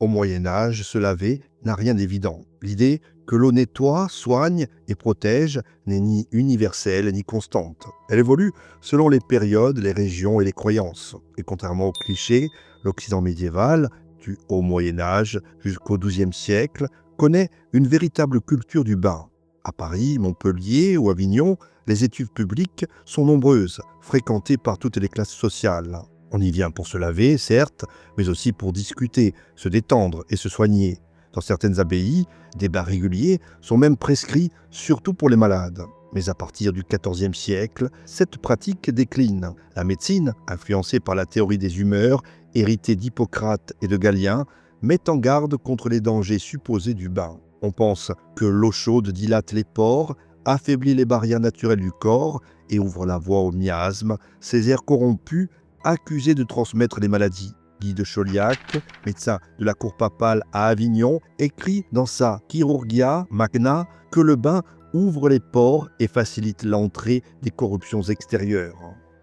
Au Moyen-Âge, se laver n'a rien d'évident. L'idée que l'eau nettoie, soigne et protège n'est ni universelle ni constante. Elle évolue selon les périodes, les régions et les croyances. Et contrairement aux clichés, l'Occident médiéval, du Haut Moyen-Âge jusqu'au XIIe siècle, connaît une véritable culture du bain. À Paris, Montpellier ou Avignon, les étuves publiques sont nombreuses, fréquentées par toutes les classes sociales. On y vient pour se laver, certes, mais aussi pour discuter, se détendre et se soigner. Dans certaines abbayes, des bains réguliers sont même prescrits, surtout pour les malades. Mais à partir du XIVe siècle, cette pratique décline. La médecine, influencée par la théorie des humeurs, héritée d'Hippocrate et de Galien, met en garde contre les dangers supposés du bain. On pense que l'eau chaude dilate les pores, affaiblit les barrières naturelles du corps et ouvre la voie aux miasmes, ces airs corrompus accusés de transmettre les maladies. Guy de Chauliac, médecin de la cour papale à Avignon, écrit dans sa Chirurgia Magna que le bain ouvre les pores et facilite l'entrée des corruptions extérieures.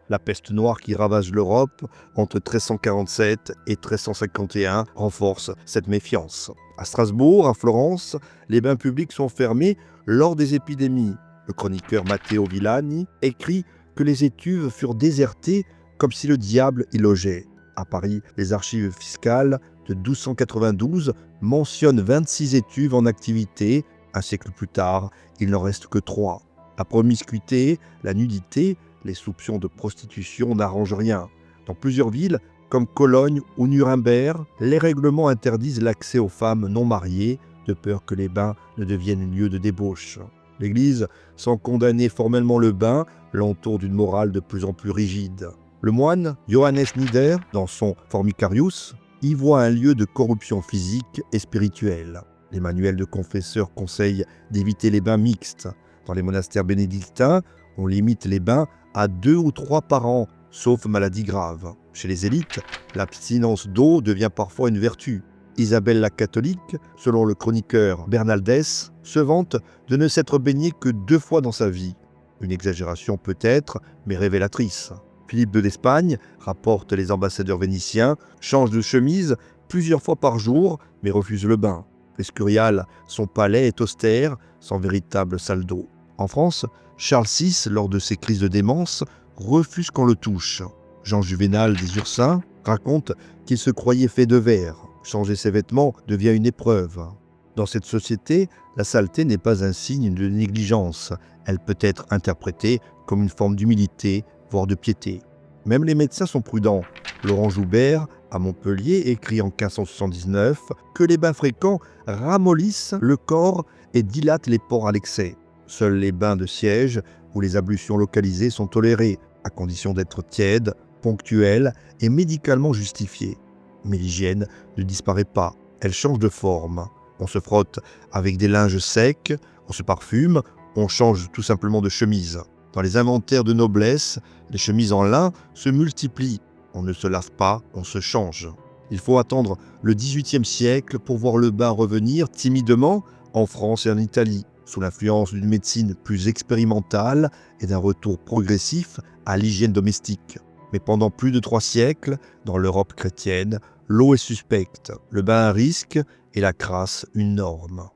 La peste noire qui ravage l'Europe entre 1347 et 1351 renforce cette méfiance. À Strasbourg, à Florence, les bains publics sont fermés lors des épidémies. Le chroniqueur Matteo Villani écrit que les étuves furent désertées comme si le diable y logeait. À Paris, les archives fiscales de 1292 mentionnent 26 étuves en activité. Un siècle plus tard, il n'en reste que 3. La promiscuité, la nudité, les soupçons de prostitution n'arrangent rien. Dans plusieurs villes, comme Cologne ou Nuremberg, les règlements interdisent l'accès aux femmes non mariées, de peur que les bains ne deviennent lieu de débauche. L'Église, sans condamner formellement le bain, l'entoure d'une morale de plus en plus rigide. Le moine Johannes Nieder, dans son Formicarius, y voit un lieu de corruption physique et spirituelle. Les manuels de confesseurs conseillent d'éviter les bains mixtes. Dans les monastères bénédictins, on limite les bains à 2 ou 3 par an, sauf maladies graves. Chez les élites, l'abstinence d'eau devient parfois une vertu. Isabelle la catholique, selon le chroniqueur Bernaldès, se vante de ne s'être baignée que 2 fois dans sa vie. Une exagération peut-être, mais révélatrice. Philippe II d'Espagne, rapporte les ambassadeurs vénitiens, change de chemise plusieurs fois par jour, mais refuse le bain. Escurial, son palais est austère, sans véritable salle d'eau. En France, Charles VI, lors de ses crises de démence, refuse qu'on le touche. Jean Juvénal des Ursins raconte qu'il se croyait fait de verre. Changer ses vêtements devient une épreuve. Dans cette société, la saleté n'est pas un signe de négligence. Elle peut être interprétée comme une forme d'humilité, voire de piété. Même les médecins sont prudents. Laurent Joubert, à Montpellier, écrit en 1579 que les bains fréquents ramollissent le corps et dilatent les pores à l'excès. Seuls les bains de siège ou les ablutions localisées sont tolérés, à condition d'être tièdes, ponctuels et médicalement justifiés. Mais l'hygiène ne disparaît pas, elle change de forme. On se frotte avec des linges secs, on se parfume, on change tout simplement de chemise. Dans les inventaires de noblesse, les chemises en lin se multiplient. On ne se lave pas, on se change. Il faut attendre le XVIIIe siècle pour voir le bain revenir timidement en France et en Italie, sous l'influence d'une médecine plus expérimentale et d'un retour progressif à l'hygiène domestique. Mais pendant plus de 3 siècles, dans l'Europe chrétienne, l'eau est suspecte, le bain un risque et la crasse une norme.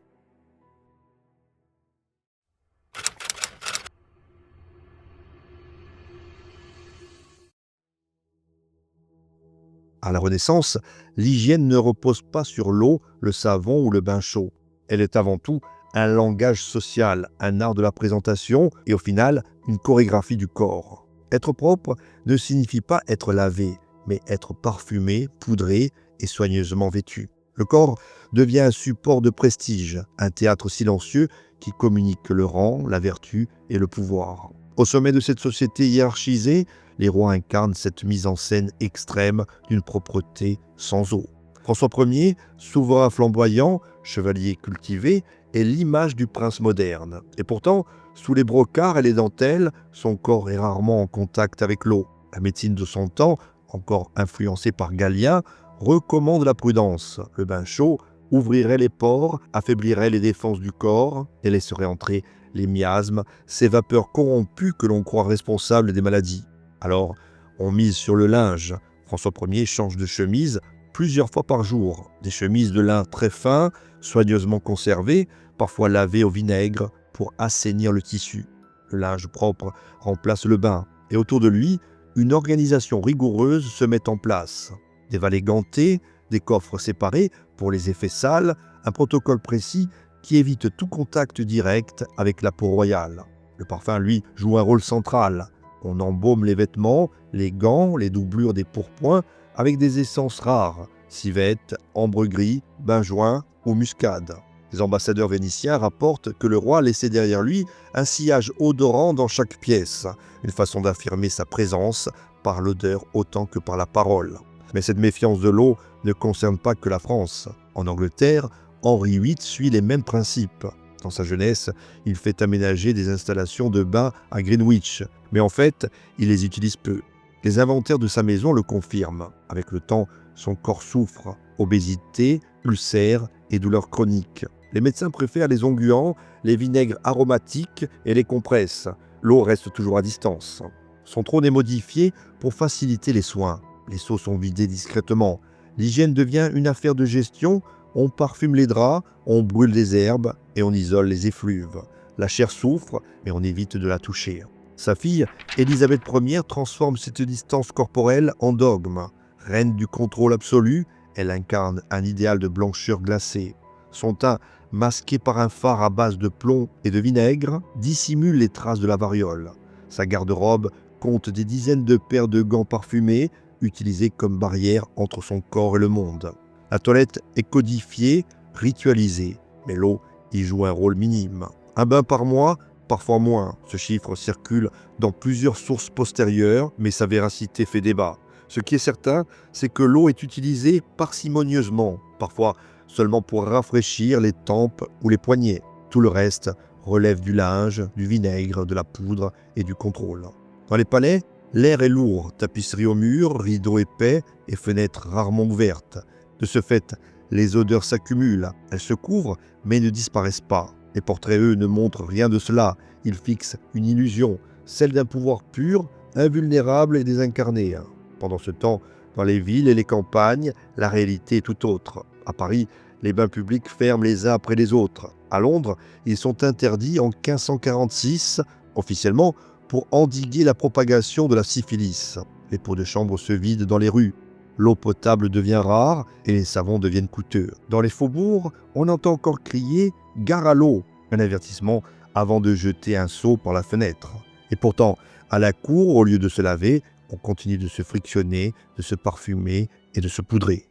À la Renaissance, l'hygiène ne repose pas sur l'eau, le savon ou le bain chaud. Elle est avant tout un langage social, un art de la présentation et au final, une chorégraphie du corps. Être propre ne signifie pas être lavé, mais être parfumé, poudré et soigneusement vêtu. Le corps devient un support de prestige, un théâtre silencieux qui communique le rang, la vertu et le pouvoir. Au sommet de cette société hiérarchisée, les rois incarnent cette mise en scène extrême d'une propreté sans eau. François Ier, souverain flamboyant, chevalier cultivé, est l'image du prince moderne. Et pourtant, sous les brocarts et les dentelles, son corps est rarement en contact avec l'eau. La médecine de son temps, encore influencée par Galien, recommande la prudence. Le bain chaud ouvrirait les pores, affaiblirait les défenses du corps et laisserait entrer les miasmes, ces vapeurs corrompues que l'on croit responsables des maladies. Alors, on mise sur le linge. François Ier change de chemise plusieurs fois par jour. Des chemises de lin très fin, soigneusement conservées, parfois lavées au vinaigre pour assainir le tissu. Le linge propre remplace le bain. Et autour de lui, une organisation rigoureuse se met en place. Des valets gantés, des coffres séparés pour les effets sales, un protocole précis qui évite tout contact direct avec la peau royale. Le parfum, lui, joue un rôle central. On embaume les vêtements, les gants, les doublures des pourpoints avec des essences rares, civette, ambre gris, benjoin ou muscade. Les ambassadeurs vénitiens rapportent que le roi laissait derrière lui un sillage odorant dans chaque pièce, une façon d'affirmer sa présence par l'odeur autant que par la parole. Mais cette méfiance de l'eau ne concerne pas que la France. En Angleterre, Henri VIII suit les mêmes principes. Dans sa jeunesse, il fait aménager des installations de bains à Greenwich, mais en fait, il les utilise peu. Les inventaires de sa maison le confirment. Avec le temps, son corps souffre, obésité, ulcères et douleurs chroniques. Les médecins préfèrent les onguents, les vinaigres aromatiques et les compresses. L'eau reste toujours à distance. Son trône est modifié pour faciliter les soins. Les seaux sont vidés discrètement. L'hygiène devient une affaire de gestion. On parfume les draps, on brûle des herbes et on isole les effluves. La chair souffre, mais on évite de la toucher. Sa fille, Élisabeth Ier, transforme cette distance corporelle en dogme. Reine du contrôle absolu, elle incarne un idéal de blancheur glacée. Son teint, masqué par un fard à base de plomb et de vinaigre, dissimule les traces de la variole. Sa garde-robe compte des dizaines de paires de gants parfumés, utilisés comme barrière entre son corps et le monde. La toilette est codifiée, ritualisée, mais l'eau y joue un rôle minime. Un bain par mois, parfois moins. Ce chiffre circule dans plusieurs sources postérieures, mais sa véracité fait débat. Ce qui est certain, c'est que l'eau est utilisée parcimonieusement, parfois seulement pour rafraîchir les tempes ou les poignets. Tout le reste relève du linge, du vinaigre, de la poudre et du contrôle. Dans les palais, l'air est lourd, tapisserie au mur, rideaux épais et fenêtres rarement ouvertes. De ce fait, les odeurs s'accumulent, elles se couvrent mais ne disparaissent pas. Les portraits, eux, ne montrent rien de cela, ils fixent une illusion, celle d'un pouvoir pur, invulnérable et désincarné. Pendant ce temps, dans les villes et les campagnes, la réalité est tout autre. À Paris, les bains publics ferment les uns après les autres. À Londres, ils sont interdits en 1546, officiellement, pour endiguer la propagation de la syphilis. Les pots de chambre se vident dans les rues. L'eau potable devient rare et les savons deviennent coûteux. Dans les faubourgs, on entend encore crier « Gare à l'eau », un avertissement avant de jeter un seau par la fenêtre. Et pourtant, à la cour, au lieu de se laver, on continue de se frictionner, de se parfumer et de se poudrer.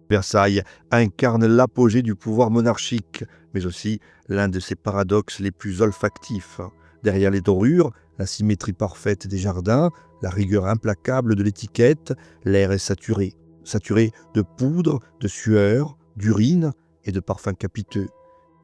Versailles incarne l'apogée du pouvoir monarchique, mais aussi l'un de ses paradoxes les plus olfactifs. Derrière les dorures, la symétrie parfaite des jardins, la rigueur implacable de l'étiquette, l'air est saturé. Saturé de poudre, de sueur, d'urine et de parfums capiteux.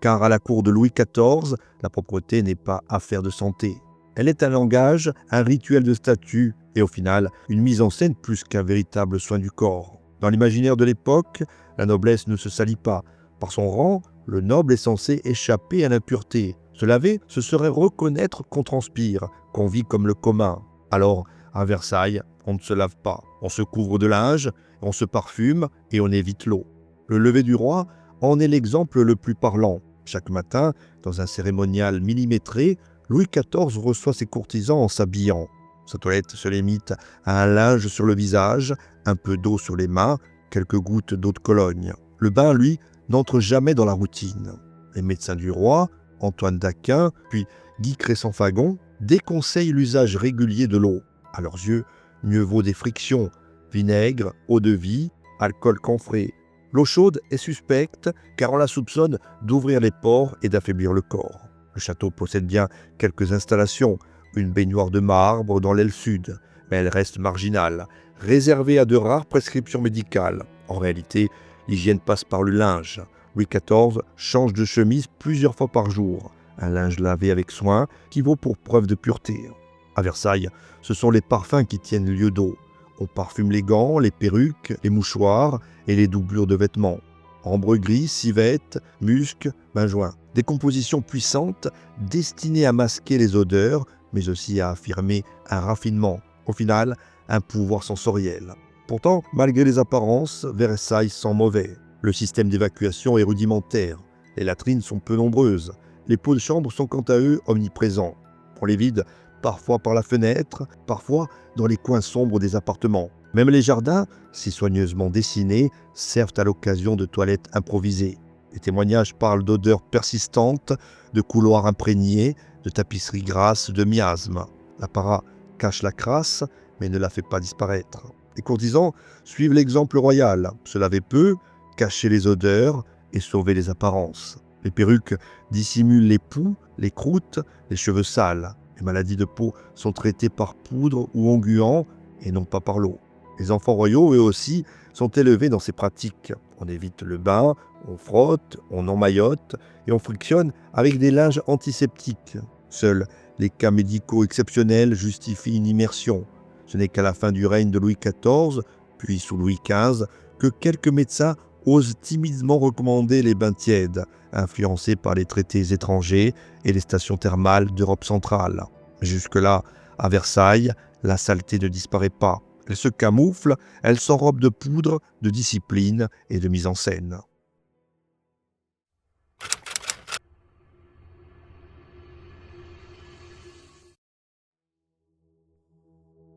Car à la cour de Louis XIV, la propreté n'est pas affaire de santé. Elle est un langage, un rituel de statut et au final, une mise en scène plus qu'un véritable soin du corps. Dans l'imaginaire de l'époque, la noblesse ne se salit pas. Par son rang, le noble est censé échapper à l'impureté. Se laver, ce serait reconnaître qu'on transpire, qu'on vit comme le commun. Alors, à Versailles, on ne se lave pas. On se couvre de linge, on se parfume et on évite l'eau. Le lever du roi en est l'exemple le plus parlant. Chaque matin, dans un cérémonial millimétré, Louis XIV reçoit ses courtisans en s'habillant. Sa toilette se limite à un linge sur le visage, un peu d'eau sur les mains, quelques gouttes d'eau de Cologne. Le bain, lui, n'entre jamais dans la routine. Les médecins du roi, Antoine d'Aquin, puis Guy Cresson-Fagon, déconseillent l'usage régulier de l'eau. À leurs yeux, mieux vaut des frictions, vinaigre, eau-de-vie, alcool camphré. L'eau chaude est suspecte car on la soupçonne d'ouvrir les pores et d'affaiblir le corps. Le château possède bien quelques installations, une baignoire de marbre dans l'aile sud, mais elle reste marginale, réservée à de rares prescriptions médicales. En réalité, l'hygiène passe par le linge. Louis XIV change de chemise plusieurs fois par jour, un linge lavé avec soin qui vaut pour preuve de pureté. À Versailles, ce sont les parfums qui tiennent lieu d'eau. On parfume les gants, les perruques, les mouchoirs et les doublures de vêtements. Ambre gris, civette, musc, benjoin. Des compositions puissantes destinées à masquer les odeurs, mais aussi à affirmer un raffinement, au final, un pouvoir sensoriel. Pourtant, malgré les apparences, Versailles sent mauvais. Le système d'évacuation est rudimentaire. Les latrines sont peu nombreuses. Les pots de chambre sont quant à eux omniprésents. On les vide parfois par la fenêtre, parfois dans les coins sombres des appartements. Même les jardins, si soigneusement dessinés, servent à l'occasion de toilettes improvisées. Les témoignages parlent d'odeurs persistantes, de couloirs imprégnés, de tapisseries grasses, de miasmes. L'apparat cache la crasse, mais ne la fait pas disparaître. Les courtisans suivent l'exemple royal, se laver peu, cacher les odeurs et sauver les apparences. Les perruques dissimulent les poux, les croûtes, les cheveux sales. Les maladies de peau sont traitées par poudre ou onguent et non pas par l'eau. Les enfants royaux, eux aussi, sont élevés dans ces pratiques. On évite le bain, on frotte, on emmaillote et on frictionne avec des linges antiseptiques. Seuls les cas médicaux exceptionnels justifient une immersion. Ce n'est qu'à la fin du règne de Louis XIV, puis sous Louis XV, que quelques médecins osent timidement recommander les bains tièdes, influencés par les traités étrangers et les stations thermales d'Europe centrale. Jusque-là, à Versailles, la saleté ne disparaît pas. Elle se camoufle, elle s'enrobe de poudre, de discipline et de mise en scène.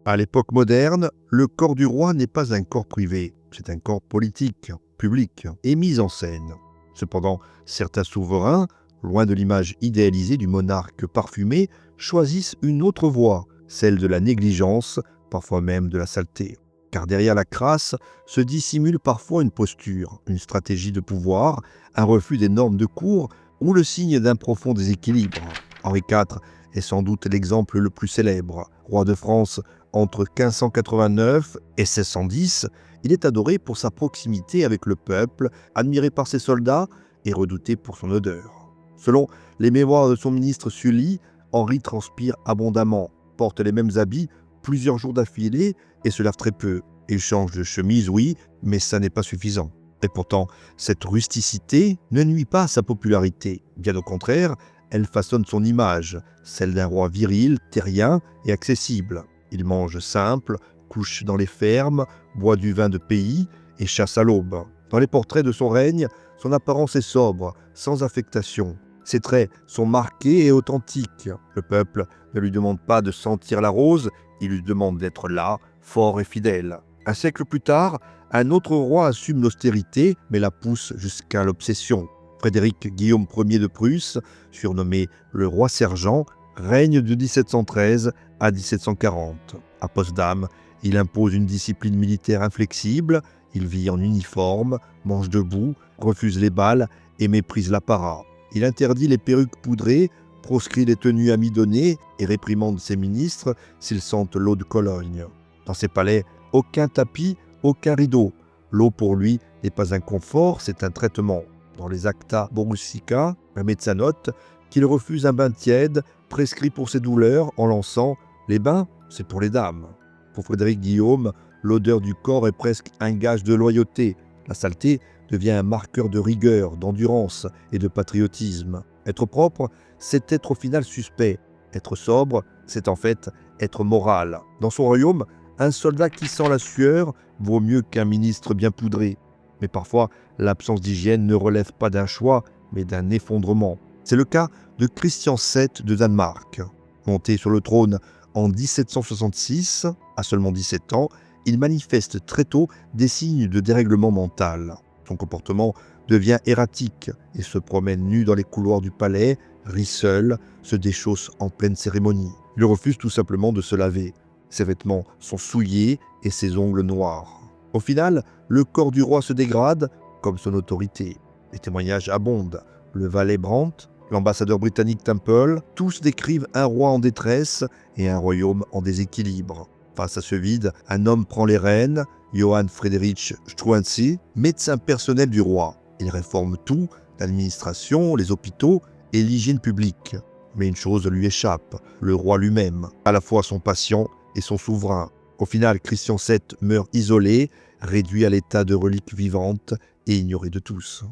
À l'époque moderne, le corps du roi n'est pas un corps privé, c'est un corps politique, public et mis en scène. Cependant, certains souverains, loin de l'image idéalisée du monarque parfumé, choisissent une autre voie, celle de la négligence, parfois même de la saleté. Car derrière la crasse se dissimule parfois une posture, une stratégie de pouvoir, un refus des normes de cour ou le signe d'un profond déséquilibre. Henri IV est sans doute l'exemple le plus célèbre. Roi de France entre 1589 et 1610, il est adoré pour sa proximité avec le peuple, admiré par ses soldats et redouté pour son odeur. Selon les mémoires de son ministre Sully, Henri transpire abondamment, porte les mêmes habits plusieurs jours d'affilée et se lave très peu. Il change de chemise, oui, mais ça n'est pas suffisant. Et pourtant, cette rusticité ne nuit pas à sa popularité. Bien au contraire, elle façonne son image, celle d'un roi viril, terrien et accessible. Il mange simple, couche dans les fermes, boit du vin de pays et chasse à l'aube. Dans les portraits de son règne, son apparence est sobre, sans affectation. Ses traits sont marqués et authentiques. Le peuple ne lui demande pas de sentir la rose, il lui demande d'être là, fort et fidèle. Un siècle plus tard, un autre roi assume l'austérité, mais la pousse jusqu'à l'obsession. Frédéric Guillaume Ier de Prusse, surnommé le roi sergent, règne de 1713 à 1740. À Potsdam, il impose une discipline militaire inflexible, il vit en uniforme, mange debout, refuse les balles et méprise l'apparat. Il interdit les perruques poudrées, proscrit les tenues amidonnées et réprimande ses ministres s'ils sentent l'eau de Cologne. Dans ses palais, aucun tapis, aucun rideau. L'eau pour lui n'est pas un confort, c'est un traitement. Dans les Acta Borussica, un médecin note qu'il refuse un bain tiède prescrit pour ses douleurs en lançant « Les bains, c'est pour les dames ». Pour Frédéric Guillaume, l'odeur du corps est presque un gage de loyauté. La saleté devient un marqueur de rigueur, d'endurance et de patriotisme. Être propre, c'est être au final suspect. Être sobre, c'est en fait être moral. Dans son royaume, un soldat qui sent la sueur vaut mieux qu'un ministre bien poudré. Mais parfois, l'absence d'hygiène ne relève pas d'un choix, mais d'un effondrement. C'est le cas de Christian VII de Danemark. Monté sur le trône en 1766, à seulement 17 ans, il manifeste très tôt des signes de dérèglement mental. Son comportement devient erratique et se promène nu dans les couloirs du palais, rit seul, se déchausse en pleine cérémonie. Il refuse tout simplement de se laver. Ses vêtements sont souillés et ses ongles noirs. Au final, le corps du roi se dégrade, comme son autorité. Les témoignages abondent. Le valet Brandt, l'ambassadeur britannique Temple, tous décrivent un roi en détresse et un royaume en déséquilibre. Face à ce vide, un homme prend les rênes, Johann Friedrich Struensee, médecin personnel du roi. Il réforme tout, l'administration, les hôpitaux et l'hygiène publique. Mais une chose lui échappe, le roi lui-même, à la fois son patient et son souverain. Au final, Christian VII meurt isolé, réduit à l'état de relique vivante et ignoré de tous.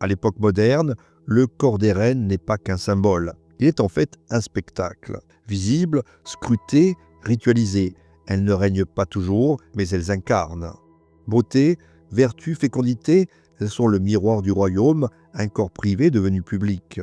À l'époque moderne, le corps des reines n'est pas qu'un symbole. Il est en fait un spectacle. Visible, scruté, ritualisé. Elles ne règnent pas toujours, mais elles incarnent. Beauté, vertu, fécondité, elles sont le miroir du royaume, un corps privé devenu public.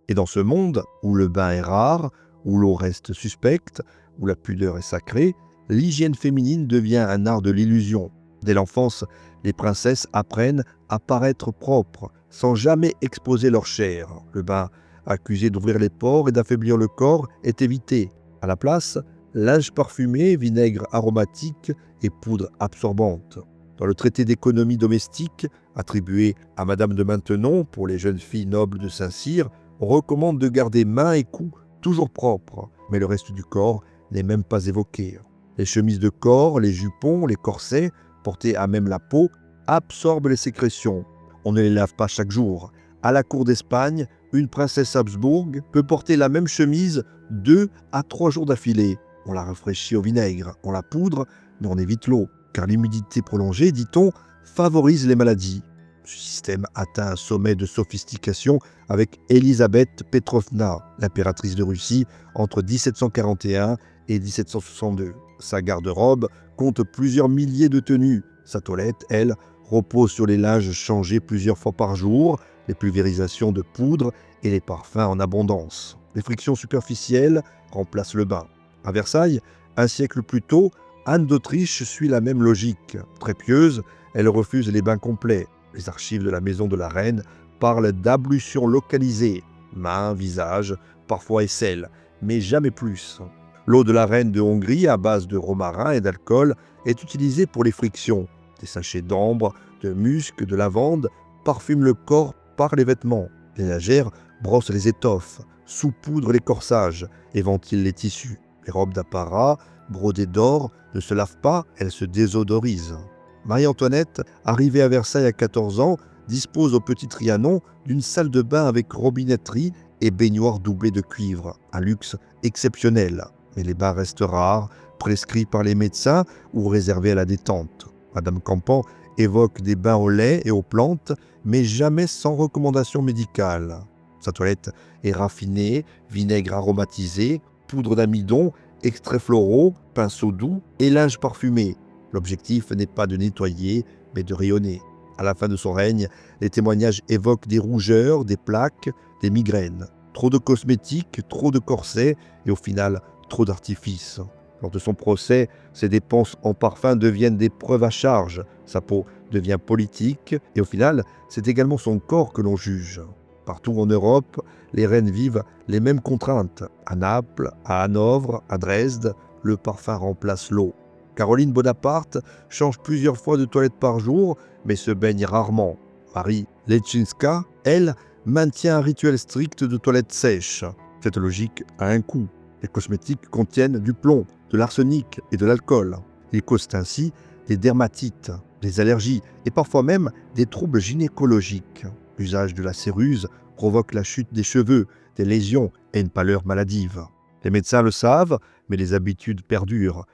Et dans ce monde, où le bain est rare, où l'eau reste suspecte, où la pudeur est sacrée, l'hygiène féminine devient un art de l'illusion. Dès l'enfance, les princesses apprennent à paraître propres, sans jamais exposer leur chair. Le bain, accusé d'ouvrir les pores et d'affaiblir le corps, est évité. À la place, linge parfumé, vinaigre aromatique et poudre absorbante. Dans le traité d'économie domestique, attribué à Madame de Maintenon pour les jeunes filles nobles de Saint-Cyr, on recommande de garder mains et cou toujours propres, mais le reste du corps n'est même pas évoqué. Les chemises de corps, les jupons, les corsets, portés à même la peau, absorbent les sécrétions. On ne les lave pas chaque jour. À la cour d'Espagne, une princesse Habsbourg peut porter la même chemise 2 à 3 jours d'affilée. On la rafraîchit au vinaigre, on la poudre, mais on évite l'eau, car l'humidité prolongée, dit-on, favorise les maladies. Ce système atteint un sommet de sophistication avec Elisabeth Petrovna, l'impératrice de Russie, entre 1741 et 1762. Sa garde-robe compte plusieurs milliers de tenues. Sa toilette, elle, repose sur les linges changés plusieurs fois par jour, les pulvérisations de poudre et les parfums en abondance. Les frictions superficielles remplacent le bain. À Versailles, un siècle plus tôt, Anne d'Autriche suit la même logique. Très pieuse, elle refuse les bains complets. Les archives de la maison de la reine parlent d'ablutions localisées, mains, visage, parfois aisselle, mais jamais plus. L'eau de la reine de Hongrie, à base de romarin et d'alcool, est utilisée pour les frictions. Des sachets d'ambre, de musc, de lavande parfument le corps par les vêtements. Les lingères brossent les étoffes, saupoudrent les corsages et ventilent les tissus. Les robes d'apparat, brodées d'or, ne se lavent pas, elles se désodorisent. Marie-Antoinette, arrivée à Versailles à 14 ans, dispose au Petit Trianon d'une salle de bain avec robinetterie et baignoire doublée de cuivre, un luxe exceptionnel. Mais les bains restent rares, prescrits par les médecins ou réservés à la détente. Madame Campan évoque des bains au lait et aux plantes, mais jamais sans recommandation médicale. Sa toilette est raffinée, vinaigre aromatisé, poudre d'amidon, extraits floraux, pinceaux doux et linge parfumé. L'objectif n'est pas de nettoyer, mais de rayonner. À la fin de son règne, les témoignages évoquent des rougeurs, des plaques, des migraines. Trop de cosmétiques, trop de corsets et au final, trop d'artifices. Lors de son procès, ses dépenses en parfum deviennent des preuves à charge. Sa peau devient politique et au final, c'est également son corps que l'on juge. Partout en Europe, les reines vivent les mêmes contraintes. À Naples, à Hanovre, à Dresde, le parfum remplace l'eau. Caroline Bonaparte change plusieurs fois de toilette par jour, mais se baigne rarement. Marie Leczinska, elle, maintient un rituel strict de toilette sèche. Cette logique a un coût. Les cosmétiques contiennent du plomb, de l'arsenic et de l'alcool. Ils causent ainsi des dermatites, des allergies et parfois même des troubles gynécologiques. L'usage de la céruse provoque la chute des cheveux, des lésions et une pâleur maladive. Les médecins le savent, mais les habitudes perdurent.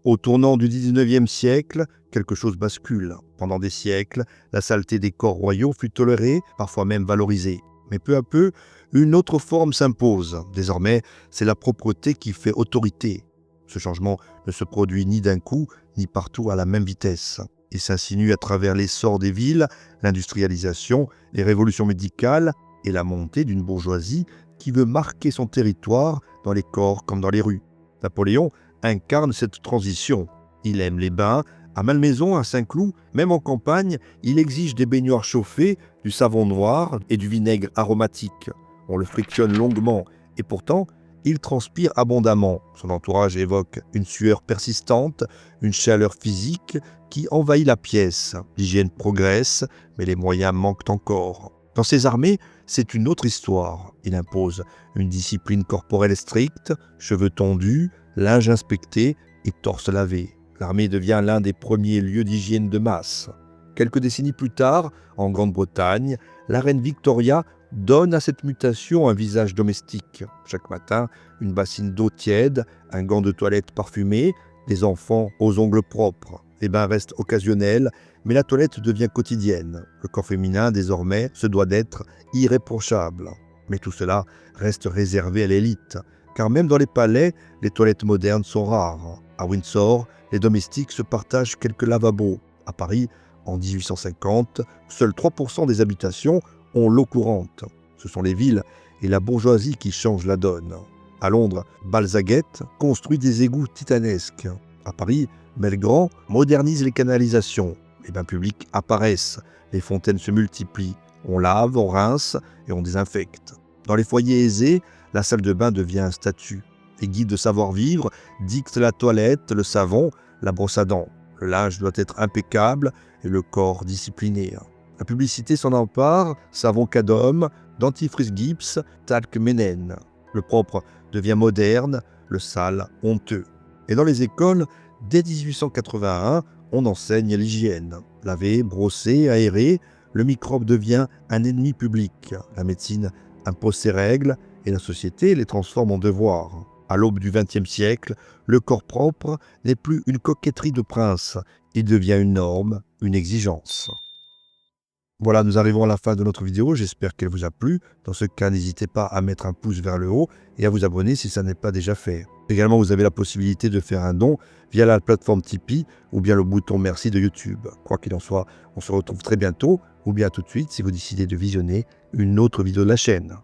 Au tournant du 19e siècle, quelque chose bascule. Pendant des siècles, la saleté des corps royaux fut tolérée, parfois même valorisée. Mais peu à peu, une autre forme s'impose. Désormais, c'est la propreté qui fait autorité. Ce changement ne se produit ni d'un coup, ni partout à la même vitesse. Il s'insinue à travers l'essor des villes, l'industrialisation, les révolutions médicales et la montée d'une bourgeoisie qui veut marquer son territoire dans les corps comme dans les rues. Napoléon incarne cette transition. Il aime les bains. À Malmaison, à Saint-Cloud, même en campagne, il exige des baignoires chauffées, du savon noir et du vinaigre aromatique. On le frictionne longuement et pourtant, il transpire abondamment. Son entourage évoque une sueur persistante, une chaleur physique qui envahit la pièce. L'hygiène progresse, mais les moyens manquent encore. Dans ses armées, c'est une autre histoire. Il impose une discipline corporelle stricte, cheveux tondus, linge inspecté et torse lavé. L'armée devient l'un des premiers lieux d'hygiène de masse. Quelques décennies plus tard, en Grande-Bretagne, la reine Victoria donne à cette mutation un visage domestique. Chaque matin, une bassine d'eau tiède, un gant de toilette parfumé, des enfants aux ongles propres. Les bains restent occasionnels, mais la toilette devient quotidienne. Le corps féminin, désormais, se doit d'être irréprochable. Mais tout cela reste réservé à l'élite, car même dans les palais, les toilettes modernes sont rares. À Windsor, les domestiques se partagent quelques lavabos. À Paris, en 1850, seuls 3% des habitations ont l'eau courante. Ce sont les villes et la bourgeoisie qui changent la donne. À Londres, Balzaguette construit des égouts titanesques. À Paris, Belgrand modernise les canalisations. Les bains publics apparaissent, les fontaines se multiplient. On lave, on rince et on désinfecte. Dans les foyers aisés, la salle de bain devient un statut. Les guides de savoir-vivre dictent la toilette, le savon, la brosse à dents. Le linge doit être impeccable et le corps discipliné. La publicité s'en empare, savon Cadom, dentifrice Gibbs, talc Ménène. Le propre devient moderne, le sale honteux. Et dans les écoles, dès 1881, on enseigne l'hygiène. Laver, brosser, aérer, le microbe devient un ennemi public. La médecine impose ses règles et la société les transforme en devoirs. À l'aube du XXe siècle, le corps propre n'est plus une coquetterie de prince, il devient une norme, une exigence. Voilà, nous arrivons à la fin de notre vidéo, j'espère qu'elle vous a plu. Dans ce cas, n'hésitez pas à mettre un pouce vers le haut et à vous abonner si ça n'est pas déjà fait. Également, vous avez la possibilité de faire un don via la plateforme Tipeee ou bien le bouton merci de YouTube. Quoi qu'il en soit, on se retrouve très bientôt ou bien tout de suite si vous décidez de visionner une autre vidéo de la chaîne.